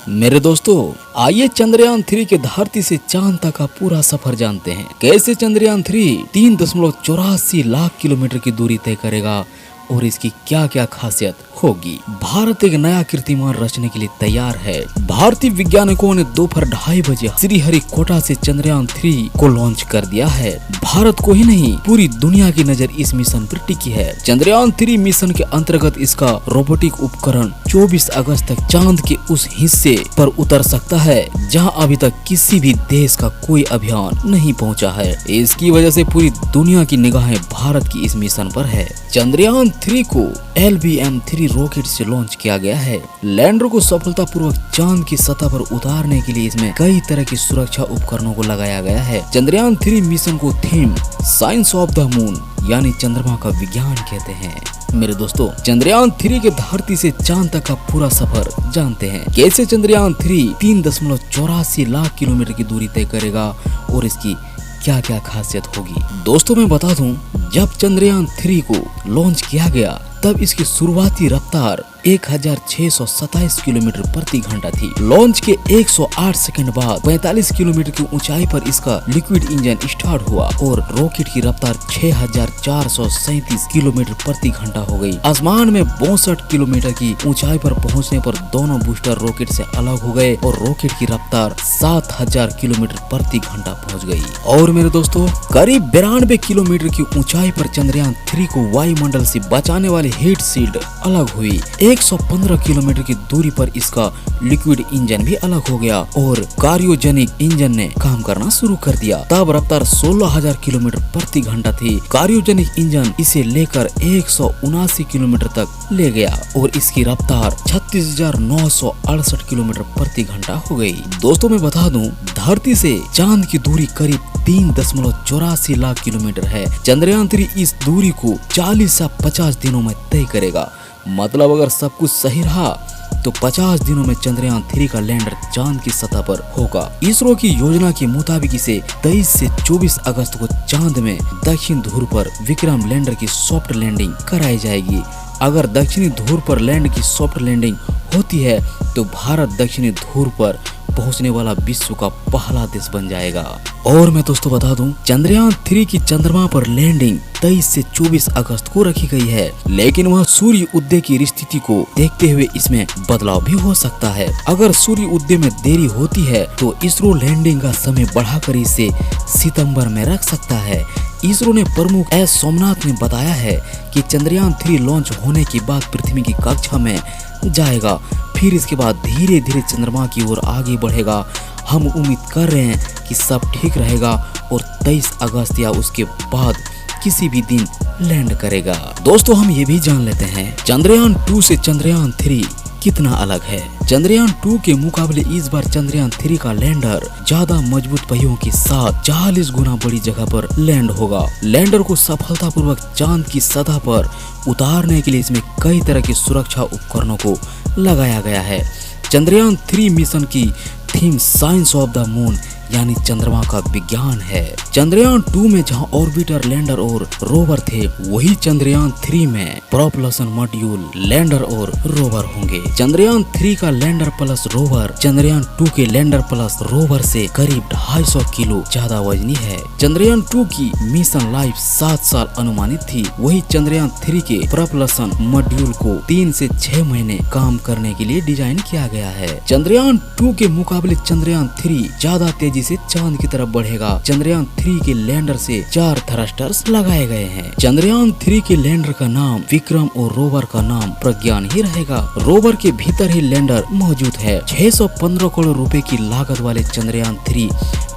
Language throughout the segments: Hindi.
मेरे दोस्तों, आइए चंद्रयान 3 के धरती से चांद तक का पूरा सफर जानते हैं। कैसे चंद्रयान 3 3.84 लाख किलोमीटर की दूरी तय करेगा और इसकी क्या क्या खासियत होगी। भारत एक नया कीर्तिमान रचने के लिए तैयार है। भारतीय वैज्ञानिकों ने दोपहर 2:30 बजे श्रीहरिकोटा से चंद्रयान 3 को लॉन्च कर दिया है। भारत को ही नहीं, पूरी दुनिया की नजर इस मिशन पर टिकी है। चंद्रयान 3 मिशन के अंतर्गत इसका रोबोटिक उपकरण 24 अगस्त तक चांद के उस हिस्से पर उतर सकता है जहां अभी तक किसी भी देश का कोई अभियान नहीं पहुंचा है। इसकी वजह से पूरी दुनिया की निगाहें भारत की इस मिशन पर है। चंद्रयान 3 को LBM-3 रॉकेट से लॉन्च किया गया है। लैंडर को सफलतापूर्वक चांद की सतह पर उतारने के लिए इसमें कई तरह की सुरक्षा उपकरणों को लगाया गया है। चंद्रयान 3 मिशन को theme science of the moon यानी चंद्रमा का विज्ञान कहते हैं। मेरे दोस्तों, चंद्रयान 3 के धरती से चांद तक का पूरा सफर जानते हैं। कैसे चंद्रयान 3 3.84 लाख किलोमीटर की दूरी तय करेगा और इसकी क्या क्या खासियत होगी। दोस्तों मैं बता दूं, जब चंद्रयान 3 को लॉन्च किया गया तब इसकी शुरुआती रफ्तार 1627 किलोमीटर प्रति घंटा थी। लॉन्च के 108 सेकंड बाद 45 किलोमीटर की ऊंचाई पर इसका लिक्विड इंजन स्टार्ट हुआ और रॉकेट की रफ्तार 6437 किलोमीटर प्रति घंटा हो गई। आसमान में 62 किलोमीटर की ऊंचाई पर पहुंचने पर दोनों बूस्टर रॉकेट से अलग हो गए और रॉकेट की रफ्तार 7000 किलोमीटर प्रति घंटा पहुँच गई। और मेरे दोस्तों, करीब 92 किलोमीटर की ऊंचाई पर चंद्रयान 3 को वायुमंडल से बचाने वाली हीट शील्ड अलग हुई। 115 किलोमीटर की दूरी पर इसका लिक्विड इंजन भी अलग हो गया और क्रायोजेनिक इंजन ने काम करना शुरू कर दिया। तब रफ्तार 16000 किलोमीटर प्रति घंटा थी। क्रायोजेनिक इंजन इसे लेकर 179 किलोमीटर तक ले गया और इसकी रफ्तार 36,968 किलोमीटर प्रति घंटा हो गई। दोस्तों मैं बता दूं, धरती से चांद की दूरी करीब 3.84 लाख किलोमीटर है। चंद्रयान 3 इस दूरी को 40 से 50 दिनों में तय करेगा। मतलब अगर सब कुछ सही रहा तो 50 दिनों में चंद्रयान 3 का लैंडर चांद की सतह पर होगा। इसरो की योजना के मुताबिक इसे 23 से 24 अगस्त को चांद में दक्षिण ध्रुव पर विक्रम लैंडर की सॉफ्ट लैंडिंग कराई जाएगी। अगर दक्षिणी ध्रुव पर लैंड की सॉफ्ट लैंडिंग होती है तो भारत दक्षिणी ध्रुव पर पहुंचने वाला विश्व का पहला देश बन जाएगा। और मैं दोस्तों बता दूं, चंद्रयान 3 की चंद्रमा पर लैंडिंग 23 से 24 अगस्त को रखी गई है, लेकिन वह सूर्य उदय की स्थिति को देखते हुए इसमें बदलाव भी हो सकता है। अगर सूर्य उदय में देरी होती है तो इसरो लैंडिंग का समय बढ़ाकर इसे सितंबर में रख सकता है। इसरो ने प्रमुख एस सोमनाथ ने बताया है कि चंद्रयान 3 लॉन्च होने के बाद पृथ्वी की कक्षा में जाएगा, फिर इसके बाद धीरे धीरे चंद्रमा की ओर आगे बढ़ेगा। हम उम्मीद कर रहे हैं कि सब ठीक रहेगा और 23 अगस्त या उसके बाद किसी भी दिन लैंड करेगा। दोस्तों हम ये भी जान लेते हैं, चंद्रयान 2 से चंद्रयान 3 कितना अलग है। चंद्रयान 2 के मुकाबले इस बार चंद्रयान 3 का लैंडर ज्यादा मजबूत पहियों के साथ 40 गुना बड़ी जगह पर लैंड होगा। लैंडर को सफलतापूर्वक चांद की सतह पर उतारने के लिए इसमें कई तरह के सुरक्षा उपकरणों को लगाया गया है। चंद्रयान 3 मिशन की theme science of the moon यानी चंद्रमा का विज्ञान है। चंद्रयान 2 में जहां ऑर्बिटर, लैंडर और रोवर थे, वही चंद्रयान 3 में प्रोपल्शन मॉड्यूल, लैंडर और रोवर होंगे। चंद्रयान 3 का लैंडर प्लस रोवर चंद्रयान 2 के लैंडर प्लस रोवर से करीब 250 किलो ज्यादा वजनी है। चंद्रयान 2 की मिशन लाइफ 7 साल अनुमानित थी, वही चंद्रयान 3 के प्रोपल्शन मॉड्यूल को 3 से 6 महीने काम करने के लिए डिजाइन किया गया है। चंद्रयान 2 के मुकाबले चंद्रयान 3 ज्यादा तेजी से चांद की तरफ बढ़ेगा। चंद्रयान 3 के लैंडर से 4 थ्रस्टर्स लगाए गए हैं। चंद्रयान 3 के लैंडर का नाम विक्रम और रोवर का नाम प्रज्ञान ही रहेगा। रोवर के भीतर ही लैंडर मौजूद है। 615 करोड़ रुपए की लागत वाले चंद्रयान 3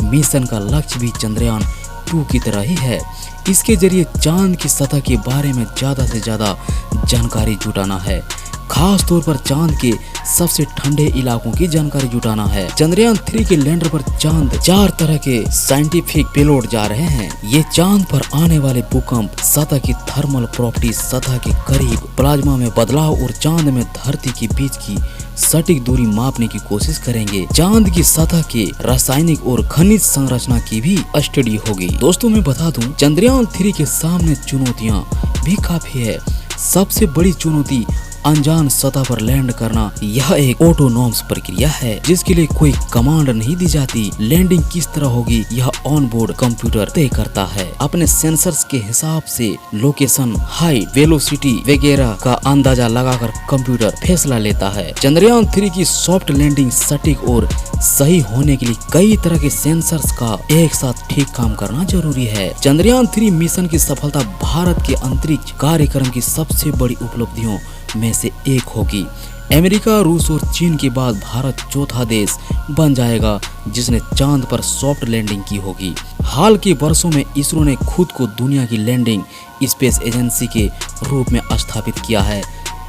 मिशन का लक्ष्य भी चंद्रयान 2 की तरह ही है। इसके जरिए चांद की सतह के बारे में ज्यादा से ज्यादा जानकारी जुटाना है, खास तौर पर चांद के सबसे ठंडे इलाकों की जानकारी जुटाना है। चंद्रयान 3 के लैंडर पर चांद 4 तरह के साइंटिफिक पेलोड जा रहे हैं। ये चांद पर आने वाले भूकंप, सतह की थर्मल प्रॉपर्टी, सतह के करीब प्लाज्मा में बदलाव और चांद में धरती के बीच की सटीक दूरी मापने की कोशिश करेंगे। चांद की सतह के रासायनिक और खनिज संरचना की भी स्टडी होगी। दोस्तों मैं बता दूं, चंद्रयान 3 के सामने चुनौतियां भी काफी है। सबसे बड़ी चुनौती अनजान सतह पर लैंड करना यह एक ऑटोनॉमस प्रक्रिया है जिसके लिए कोई कमांड नहीं दी जाती। लैंडिंग किस तरह होगी यह ऑन बोर्ड कंप्यूटर तय करता है। अपने सेंसर्स के हिसाब से लोकेशन, हाइट, वेलोसिटी वगैरह का अंदाजा लगाकर कंप्यूटर फैसला लेता है। चंद्रयान 3 की सॉफ्ट लैंडिंग सटीक और सही होने के लिए कई तरह के सेंसर्स का एक साथ ठीक काम करना जरूरी है। चंद्रयान 3 मिशन की सफलता भारत के अंतरिक्ष कार्यक्रम की सबसे बड़ी उपलब्धियों में से एक होगी। अमेरिका, रूस और चीन के बाद भारत चौथा देश बन जाएगा जिसने चांद पर सॉफ्ट लैंडिंग की होगी। हाल के वर्षों में इसरो ने खुद को दुनिया की लैंडिंग स्पेस एजेंसी के रूप में स्थापित किया है।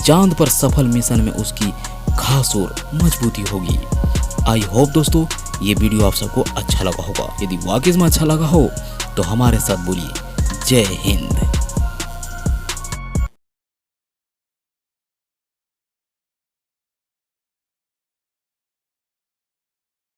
चांद पर सफल मिशन में उसकी खास और मजबूती होगी। आई होप दोस्तों ये वीडियो आप सबको अच्छा लगा होगा। यदि वाकई में अच्छा लगा हो तो हमारे साथ बोलिए जय हिंद।